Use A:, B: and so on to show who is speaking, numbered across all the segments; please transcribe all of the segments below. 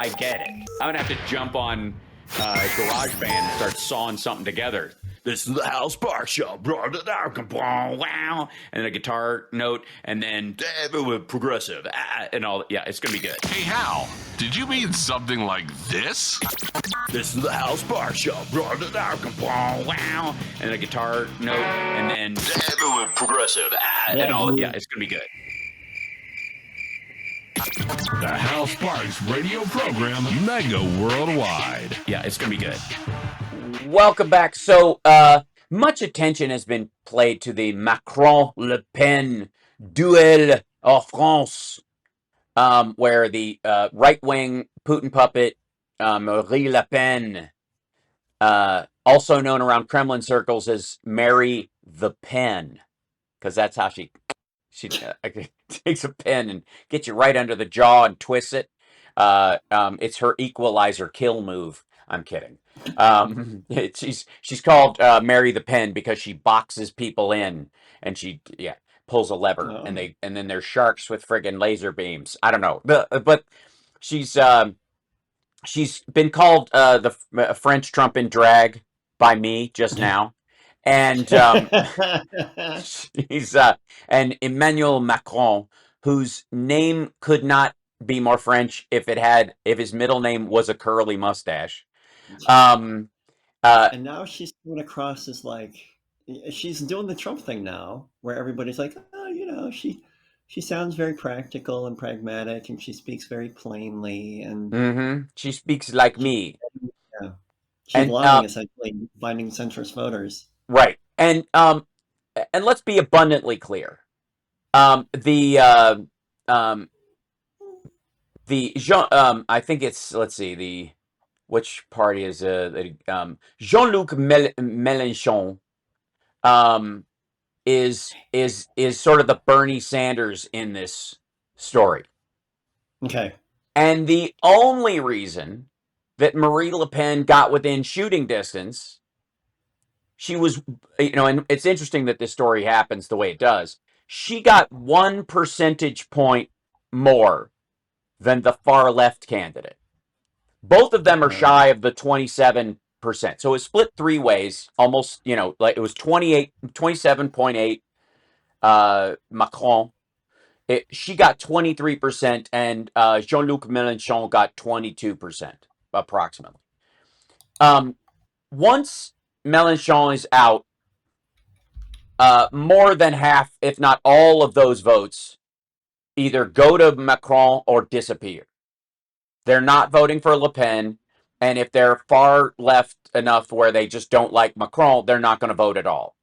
A: I get it. I'm gonna have to jump on GarageBand and start sawing something together. This is the Hal Spark Show, wow, and a guitar note, and then progressive, and all. Yeah, it's gonna be good.
B: Hey Hal, did you mean something like this?
A: This is the Hal Spark Show, wow, and a guitar note, and then progressive, and all. Yeah, it's gonna be good.
B: The Hal Sparks radio program, mega worldwide.
A: Yeah, it's gonna be good.
C: Welcome back. So, much attention has been played to the Macron-Le Pen duel en France, where the right-wing Putin puppet, Marine Le Pen, also known around Kremlin circles as Mary the Pen, because that's how she takes a pen and gets you right under the jaw and twists it. It's her equalizer kill move. I'm kidding. She's called Mary the Pen because she boxes people in, and she pulls a lever, and then there's sharks with friggin' laser beams. I don't know, but she's been called the French Trump in drag by me just now. And he's and Emmanuel Macron, whose name could not be more French if his middle name was a curly mustache.
D: And now she's coming across as like she's doing the Trump thing now, where everybody's like, oh, she sounds very practical and pragmatic, and she speaks very plainly, and
C: she speaks like me.
D: Yeah, she's lying essentially, finding centrist voters.
C: Right, and let's be abundantly clear. The I think it's, let's see, which party is Jean-Luc Mélenchon is sort of the Bernie Sanders in this story.
D: Okay.
C: And the only reason that Marie Le Pen got within shooting distance, she was, and it's interesting that this story happens the way it does. She got 1 percentage point more than the far left candidate. Both of them are shy of the 27%. So it split 3 ways, almost, like it was 27.8 Macron. She got 23%, and Jean-Luc Mélenchon got 22%, approximately. Once Mélenchon is out, more than half, if not all of those votes, either go to Macron or disappear. They're not voting for Le Pen, and if they're far left enough where they just don't like Macron, they're not going to vote at all.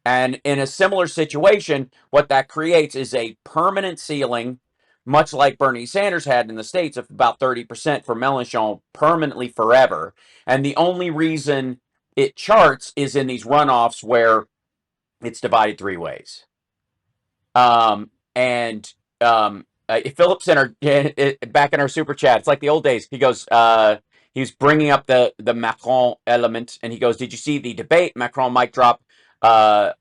C: And in a similar situation, what that creates is a permanent ceiling, much like Bernie Sanders had in the States, of about 30% for Mélenchon permanently forever. And the only reason it charts is in these runoffs where it's divided 3 ways. Philip Center, back in our super chat, it's like the old days. He goes, he was bringing up the Macron element, and he goes, "Did you see the debate?" Macron mic drop about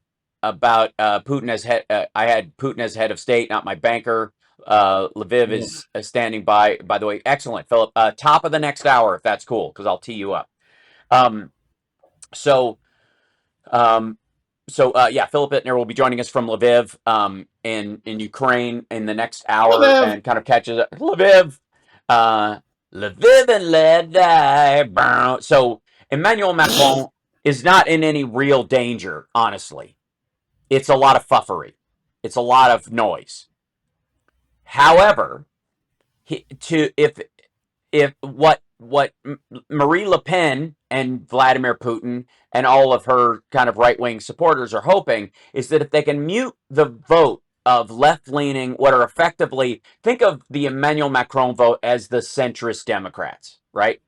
C: Putin as head. I had Putin as head of state, not my banker. Lviv is standing by. By the way, excellent, Philip. Top of the next hour, if that's cool, because I'll tee you up. So Philip Bittner will be joining us from Lviv in Ukraine in the next hour, and kind of catches up. Lviv and let die. So Emmanuel Macron is not in any real danger, honestly. It's a lot of fuffery. It's a lot of noise. However, what Marie Le Pen and Vladimir Putin and all of her kind of right-wing supporters are hoping is that if they can mute the vote of left-leaning, what are effectively, think of the Emmanuel Macron vote as the centrist Democrats, right?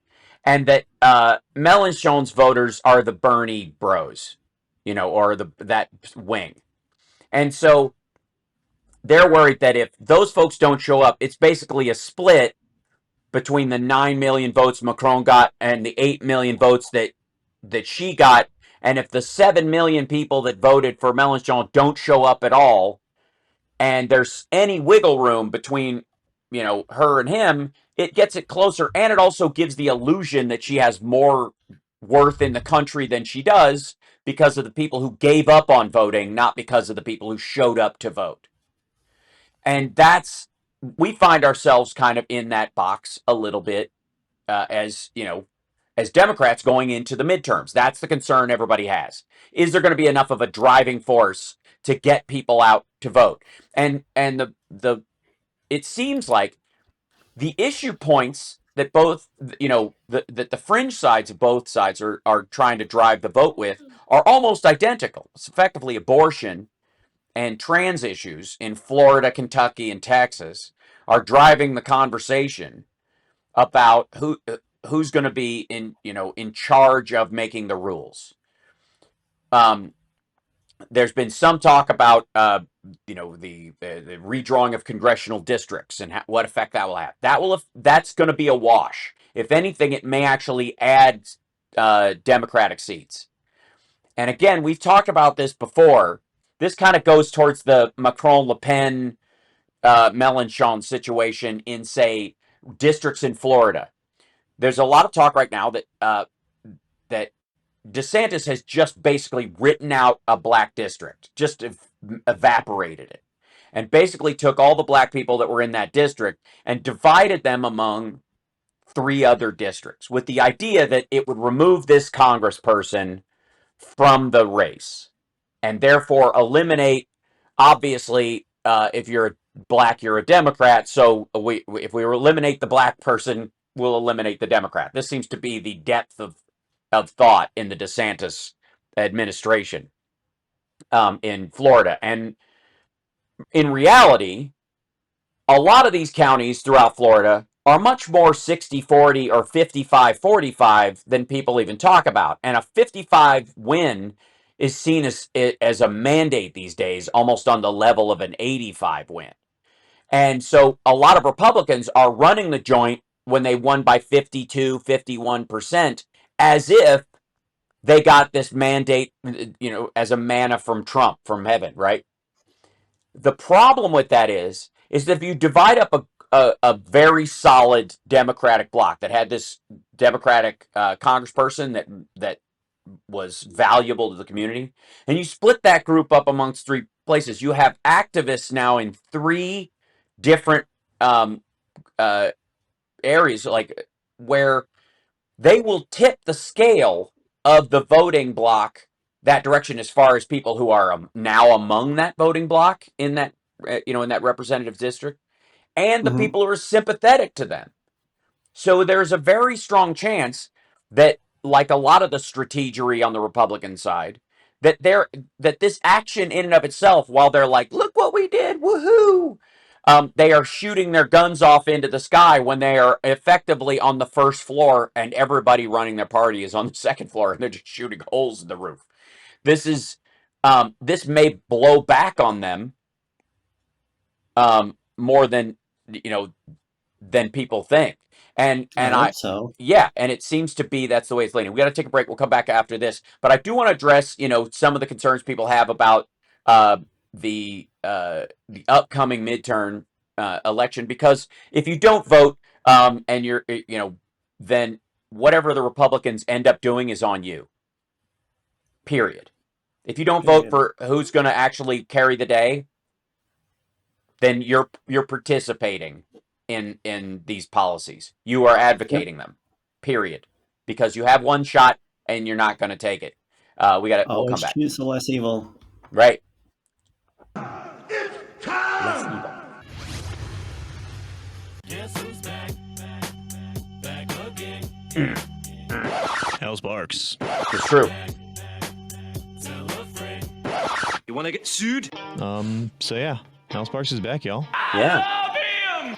C: And that Mélenchon's voters are the Bernie bros, or that wing. And so they're worried that if those folks don't show up, it's basically a split between the 9 million votes Macron got and the 8 million votes that she got. And if the 7 million people that voted for Mélenchon don't show up at all, and there's any wiggle room between her and him, it gets it closer, and it also gives the illusion that she has more worth in the country than she does because of the people who gave up on voting, not because of the people who showed up to vote. And we find ourselves kind of in that box a little bit as Democrats going into the midterms. That's the concern everybody has. Is there going to be enough of a driving force to get people out to vote? And it seems like the issue points that both, that the fringe sides of both sides are trying to drive the vote with are almost identical. It's effectively abortion and trans issues in Florida, Kentucky, and Texas are driving the conversation about who's going to be in charge of making the rules. There's been some talk about the redrawing of congressional districts and what effect that will have. That's going to be a wash. If anything, it may actually add Democratic seats. And again, we've talked about this before. This kind of goes towards the Macron-Le Pen Mélenchon situation in, say, districts in Florida. There's a lot of talk right now that DeSantis has just basically written out a black district, just evaporated it, and basically took all the black people that were in that district and divided them among 3 other districts with the idea that it would remove this congressperson from the race and therefore eliminate, obviously, if you're black, you're a Democrat. So if we eliminate the black person, we'll eliminate the Democrat. This seems to be the depth of thought in the DeSantis administration in Florida. And in reality, a lot of these counties throughout Florida are much more 60-40 or 55-45 than people even talk about. And a 55 win is seen as a mandate these days, almost on the level of an 85 win. And so a lot of Republicans are running the joint when they won by 52, 51%, as if they got this mandate, as a manna from Trump, from heaven, right? The problem with that is that if you divide up a very solid Democratic bloc that had this Democratic congressperson that was valuable to the community, and you split that group up amongst 3 places, you have activists now in 3 different areas, like where they will tip the scale of the voting block that direction as far as people who are now among that voting block in that in that representative district, and the people who are sympathetic to them. So there's a very strong chance that, like a lot of the strategery on the Republican side, that this action in and of itself, while they're like, look what we did, woohoo, they are shooting their guns off into the sky when they are effectively on the first floor and everybody running their party is on the second floor and they're just shooting holes in the roof. This may blow back on them more than people think. And
D: I hope so.
C: Yeah, and it seems to be that's the way it's leaning. We got to take a break. We'll come back after this, but I do want to address some of the concerns people have about the upcoming midterm election, because if you don't vote and you're then whatever the Republicans end up doing is on you. Period. If you don't vote for who's going to actually carry the day, then you're participating in these policies. You are advocating them. Period. Because you have one shot and you're not going to take it. We'll come back.
D: Choose the less evil.
C: Right.
B: It's time!
C: Less evil.
E: Guess who's back? Back again.
F: Hal Sparks.
C: It's true.
E: Tell a friend.
F: You want to get sued? So yeah, Hal Sparks is back, y'all.
C: Yeah.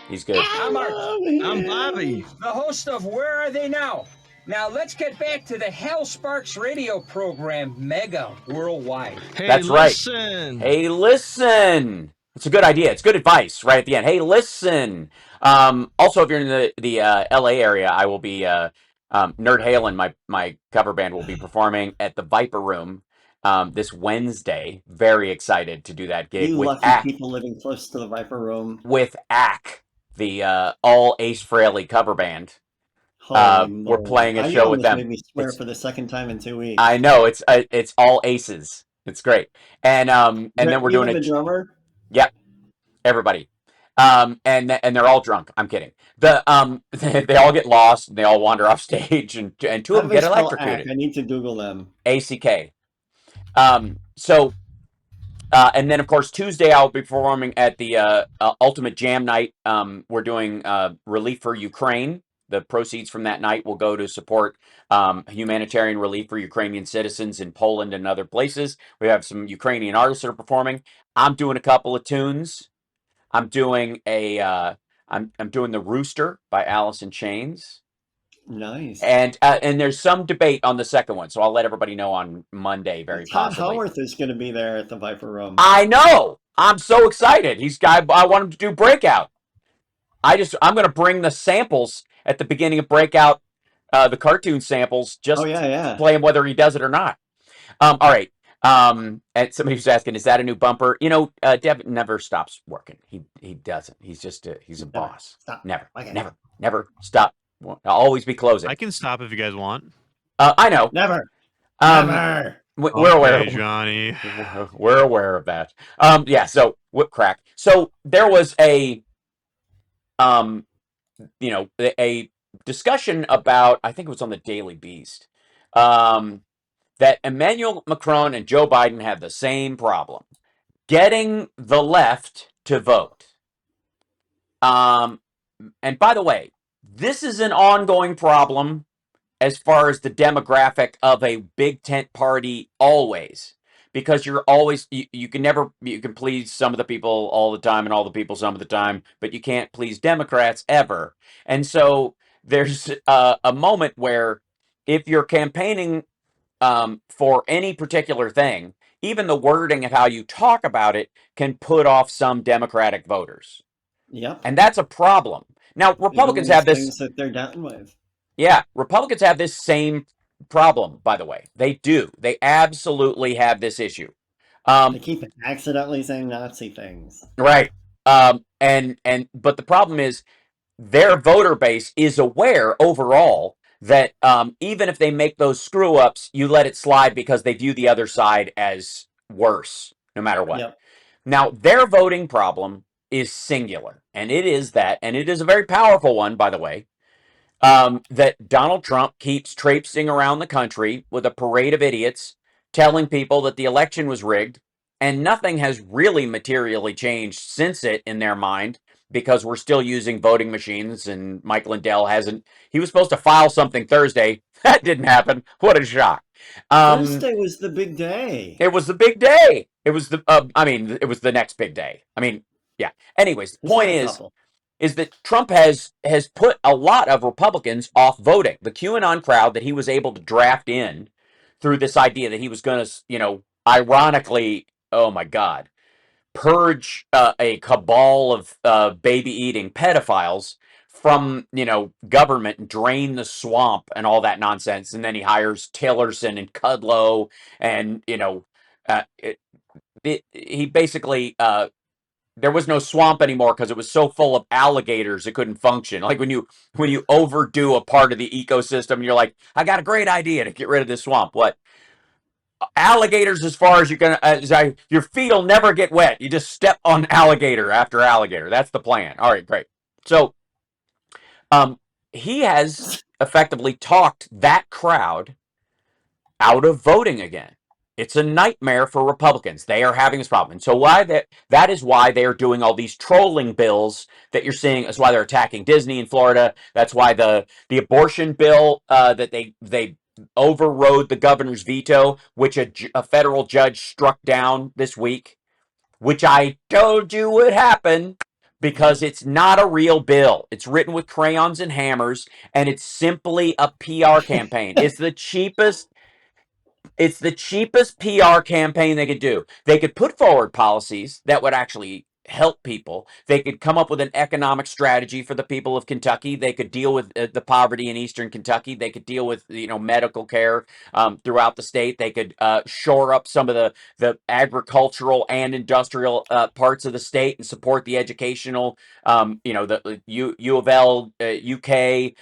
C: He's good.
G: I'm Art.
F: I'm Bobby.
G: The host of Where Are They Now? Now let's get back to the Hal Sparks radio program, Mega Worldwide.
F: Hey,
C: That's
F: listen.
C: right. Hey, listen. It's a good idea. It's good advice right at the end. Hey, listen. Also, if you're in the LA area, I will be Nerd Halen, my cover band, will be performing at the Viper Room this Wednesday. Very excited to do that gig
D: You
C: with
D: lucky
C: Ack.
D: people living close to the Viper Room.
C: With Ack. the all Ace Frehley cover band.
D: Holy
C: We're
D: moly!
C: playing a
D: You
C: show with
D: almost
C: them.
D: made me swear
C: It's
D: for the second time in 2 weeks.
C: I know it's all aces. It's great, and then we're doing
D: Even
C: a
D: the drummer.
C: yep, everybody, and they're all drunk. I'm kidding. They all get lost and they all wander off stage, and two
D: How
C: of
D: do
C: them
D: they
C: get
D: spell ack?
C: electrocuted.
D: I need to Google them.
C: ACK. So and then, of course, Tuesday I'll be performing at the Ultimate Jam Night. We're doing Relief for Ukraine. The proceeds from that night will go to support humanitarian relief for Ukrainian citizens in Poland and other places. We have some Ukrainian artists that are performing. I'm doing a couple of tunes. I'm doing I'm doing the Rooster by Alice in Chains.
D: Nice.
C: And there's some debate on the second one, so I'll let everybody know on Monday, very
D: Todd
C: possibly.
D: Howarth is going to be there at the Viper Room.
C: I know. I'm so excited. I want him to do Breakout. I'm going to bring the samples at the beginning of Breakout, the cartoon samples, just
D: Oh yeah.
C: play him whether he does it or not. All right. And somebody was asking, is that a new bumper? You know, Dev never stops working. He doesn't. He's just he's a
D: Never.
C: boss.
D: Stop.
C: Never,
D: Okay.
C: never stop. I'll always be closing.
F: I can stop if you guys want.
C: I know.
D: Never.
C: Never. We're aware.
F: Johnny.
C: We're aware of that. Yeah. So what crack? So there was a a discussion about, I think it was on the Daily Beast, that Emmanuel Macron and Joe Biden have the same problem, getting the left to vote. And by the way, this is an ongoing problem as far as the demographic of a big tent party always, because you're always you can please some of the people all the time and all the people some of the time, but you can't please Democrats ever. And so there's a moment where if you're campaigning for any particular thing, even the wording of how you talk about it can put off some Democratic voters.
D: Yep.
C: And that's a problem. Now, Republicans have this
D: things that they're down with.
C: Yeah, Republicans have this same problem, by the way. They do. They absolutely have this issue.
D: They keep accidentally saying Nazi things.
C: Right. But the problem is their voter base is aware overall that even if they make those screw ups, you let it slide because they view the other side as worse, no matter what.
D: Yep.
C: Now, their voting problem is singular, and it is a very powerful one, by the way. That Donald Trump keeps traipsing around the country with a parade of idiots telling people that the election was rigged, and nothing has really materially changed since it in their mind, because we're still using voting machines, and Mike Lindell hasn't. He was supposed to file something Thursday. That didn't happen. What a shock.
D: Thursday was the big day.
C: It was the big day. It was it was the next big day. Yeah. Anyways, the point is that Trump has put a lot of Republicans off voting. The QAnon crowd that he was able to draft in through this idea that he was going to, ironically, oh my God, purge a cabal of baby-eating pedophiles from, government and drain the swamp and all that nonsense. And then he hires Tillerson and Kudlow and, he basically there was no swamp anymore because it was so full of alligators it couldn't function. Like when you overdo a part of the ecosystem, you're like, I got a great idea to get rid of this swamp. What? Alligators as far as you're gonna, your feet will never get wet. You just step on alligator after alligator. That's the plan. All right, great. So, he has effectively talked that crowd out of voting again. It's a nightmare for Republicans. They are having this problem. And so that is why they are doing all these trolling bills that you're seeing. That's why they're attacking Disney in Florida. That's why the abortion bill that they overrode the governor's veto, which a federal judge struck down this week, which I told you would happen, because it's not a real bill. It's written with crayons and hammers, and it's simply a PR campaign. It's the cheapest PR campaign they could do. They could put forward policies that would actually help people. They could come up with an economic strategy for the people of Kentucky. They could deal with the poverty in Eastern Kentucky. They could deal with medical care throughout the state. They could shore up some of the agricultural and industrial parts of the state and support the educational. The U of L, UK,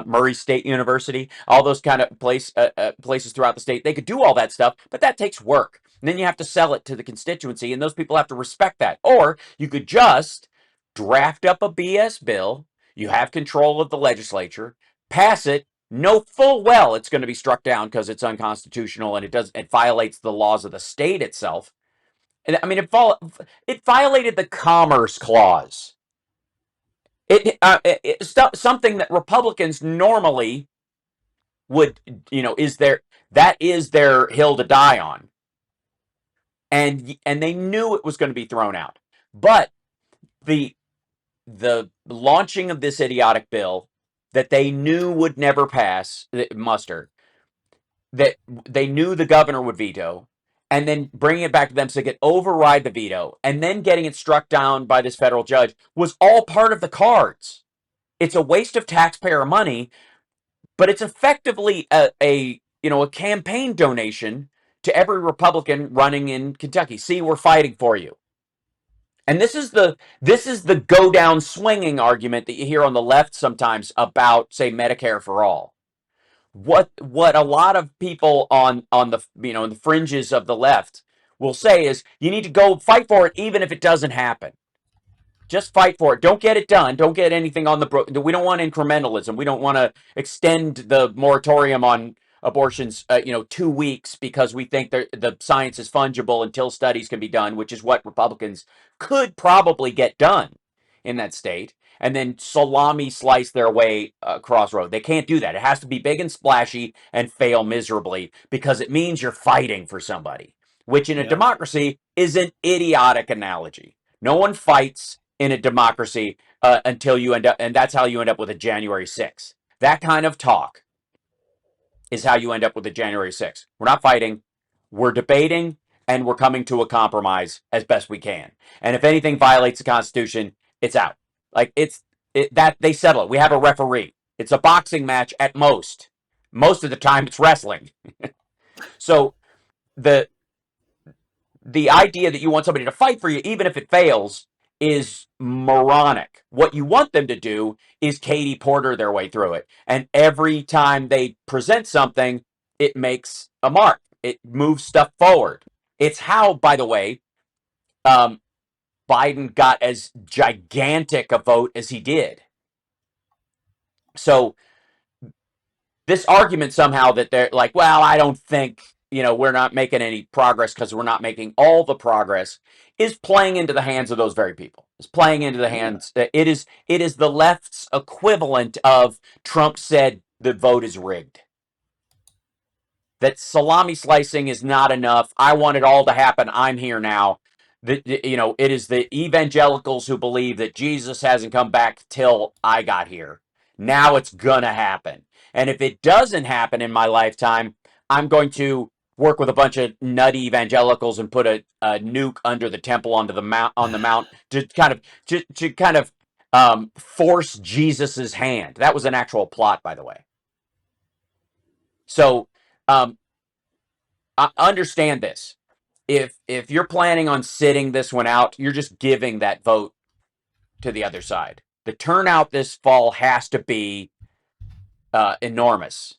C: Murray State University, all those kind of places throughout the state. They could do all that stuff, but that takes work. And then you have to sell it to the constituency, and those people have to respect that. Or you could just draft up a BS bill. You have control of the legislature, pass it, know full well it's going to be struck down because it's unconstitutional and it violates the laws of the state itself. I mean, it violated the Commerce Clause. It's something that Republicans normally would, that is their hill to die on. And they knew it was going to be thrown out. But the launching of this idiotic bill that they knew would never pass muster, that they knew the governor would veto, and then bringing it back to them so they could override the veto, and then getting it struck down by this federal judge was all part of the cards. It's a waste of taxpayer money, but it's effectively a campaign donation to every Republican running in Kentucky. See, we're fighting for you. And this is the go down swinging argument that you hear on the left sometimes about, say, Medicare for all. What a lot of people on the in the fringes of the left will say is you need to go fight for it even if it doesn't happen. Just fight for it. Don't get it done. Don't get anything on the we don't want incrementalism. We don't want to extend the moratorium on abortions 2 weeks because we think the science is fungible until studies can be done, which is what Republicans could probably get done in that state, and then salami slice their way across road. They can't do that. It has to be big and splashy and fail miserably because it means you're fighting for somebody, which in a democracy is an idiotic analogy. No one fights in a democracy until you end up, and that's how you end up with a January 6th. That kind of talk is how you end up with a January 6th. We're not fighting, we're debating, and we're coming to a compromise as best we can. And if anything violates the Constitution, it's out. Like that they settle it. We have a referee. It's a boxing match at most. Most of the time, it's wrestling. So the idea that you want somebody to fight for you, even if it fails, is moronic. What you want them to do is Katie Porter their way through it. And every time they present something, it makes a mark. It moves stuff forward. It's how, by the way, Biden got as gigantic a vote as he did. So this argument somehow that they're like, well, I don't think, we're not making any progress because we're not making all the progress, is playing into the hands of those very people. It's playing into the hands. It is the left's equivalent of Trump said the vote is rigged. That salami slicing is not enough. I want it all to happen. I'm here now. It is the evangelicals who believe that Jesus hasn't come back till I got here. Now it's gonna happen. And if it doesn't happen in my lifetime, I'm going to work with a bunch of nutty evangelicals and put a nuke under the temple on the mount to kind of force Jesus's hand. That was an actual plot, by the way. So understand this. If you're planning on sitting this one out, you're just giving that vote to the other side. The turnout this fall has to be enormous.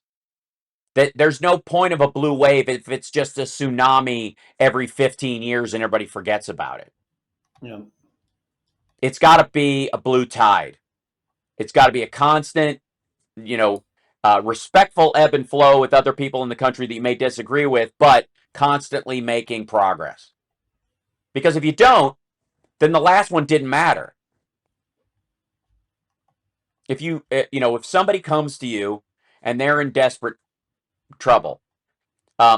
C: That there's no point of a blue wave if it's just a tsunami every 15 years and everybody forgets about it.
D: Yeah.
C: It's got to be a blue tide. It's got to be a constant, respectful ebb and flow with other people in the country that you may disagree with, but constantly making progress. Because if you don't, then the last one didn't matter. If if somebody comes to you and they're in desperate trouble,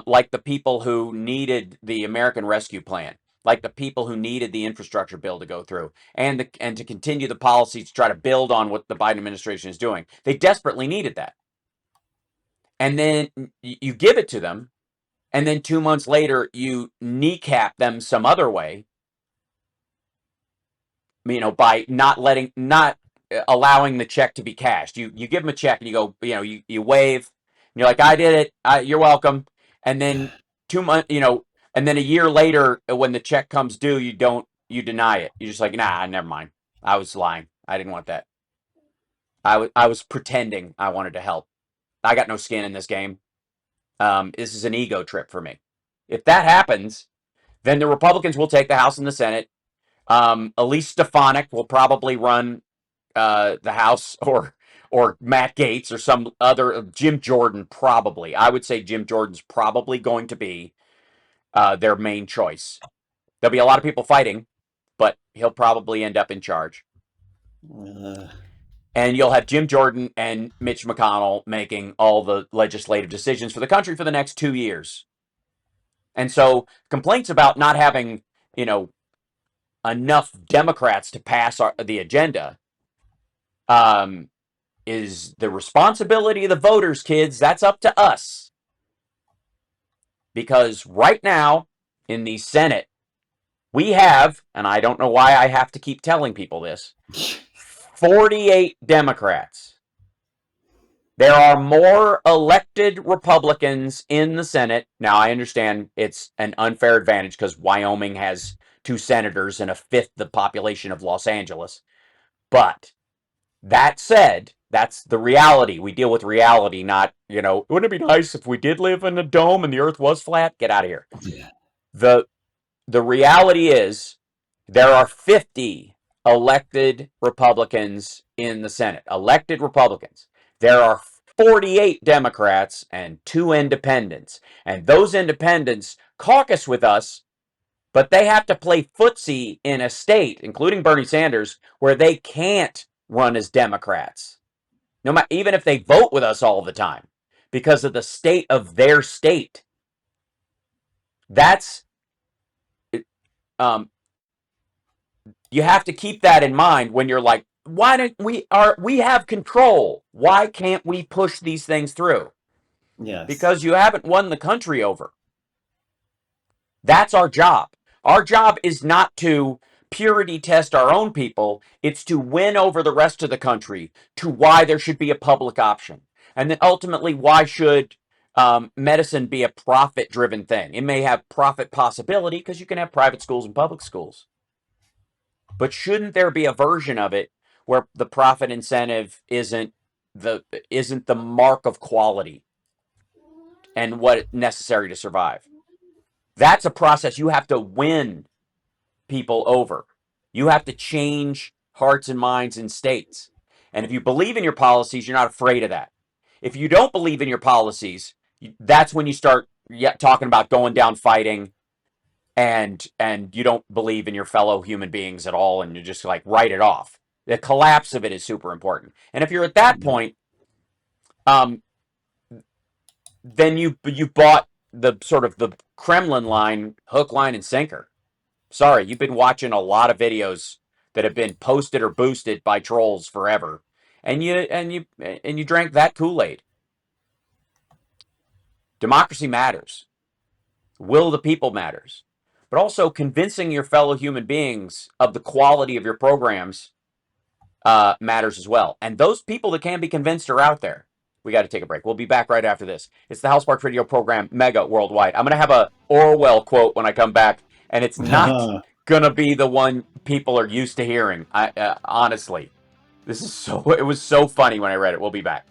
C: like the people who needed the American Rescue Plan, like the people who needed the infrastructure bill to go through, and to continue the policies to try to build on what the Biden administration is doing, they desperately needed that. And then you give it to them, and then 2 months later, you kneecap them some other way. by not allowing the check to be cashed. You give them a check and you go, you wave, and you're like, I did it. You're welcome. And then 2 months, and then a year later, when the check comes due, you deny it. You're just like, nah, never mind. I was lying. I didn't want that. I was pretending I wanted to help. I got no skin in this game. This is an ego trip for me. If that happens, then the Republicans will take the House and the Senate. Elise Stefanik will probably run the House, or Matt Gaetz or some other. Jim Jordan probably. I would say Jim Jordan's probably going to be their main choice. There'll be a lot of people fighting, but he'll probably end up in charge. And you'll have Jim Jordan and Mitch McConnell making all the legislative decisions for the country for the next 2 years. And so complaints about not having, enough Democrats to pass the agenda is the responsibility of the voters, kids. That's up to us. Because right now in the Senate, we have, and I don't know why I have to keep telling people this, 48 Democrats. There are more elected Republicans in the Senate. Now, I understand it's an unfair advantage because Wyoming has 2 senators and a fifth the population of Los Angeles. But that said, that's the reality. We deal with reality, not, wouldn't it be nice if we did live in a dome and the earth was flat? Get out of here.
D: Yeah.
C: The reality is there are 50 elected Republicans in the Senate. Elected Republicans. There are 48 Democrats and 2 independents. And those independents caucus with us, but they have to play footsie in a state, including Bernie Sanders, where they can't run as Democrats. No matter, even if they vote with us all the time, because of the state of their state. That's you have to keep that in mind when you're like, why don't we have control? Why can't we push these things through?
D: Yes.
C: Because you haven't won the country over. That's our job. Our job is not to purity test our own people. It's to win over the rest of the country to why there should be a public option. And then ultimately, why should medicine be a profit-driven thing? It may have profit possibility because you can have private schools and public schools. But shouldn't there be a version of it where the profit incentive isn't the mark of quality and what necessary to survive? That's a process you have to win people over. You have to change hearts and minds in states. And if you believe in your policies, you're not afraid of that. If you don't believe in your policies, that's when you start talking about going down fighting, and you don't believe in your fellow human beings at all, and you just like write it off. The collapse of it is super important. And if you're at that point, then you bought the sort of the Kremlin line, hook, line, and sinker. Sorry, you've been watching a lot of videos that have been posted or boosted by trolls forever, and you drank that Kool-Aid. Democracy matters. Will of the people matters. But also convincing your fellow human beings of the quality of your programs matters as well. And those people that can be convinced are out there. We got to take a break. We'll be back right after this. It's the Hal Sparks Radio program, Mega Worldwide. I'm going to have a Orwell quote when I come back, and it's not going to be the one people are used to hearing. Honestly, it was so funny when I read it. We'll be back.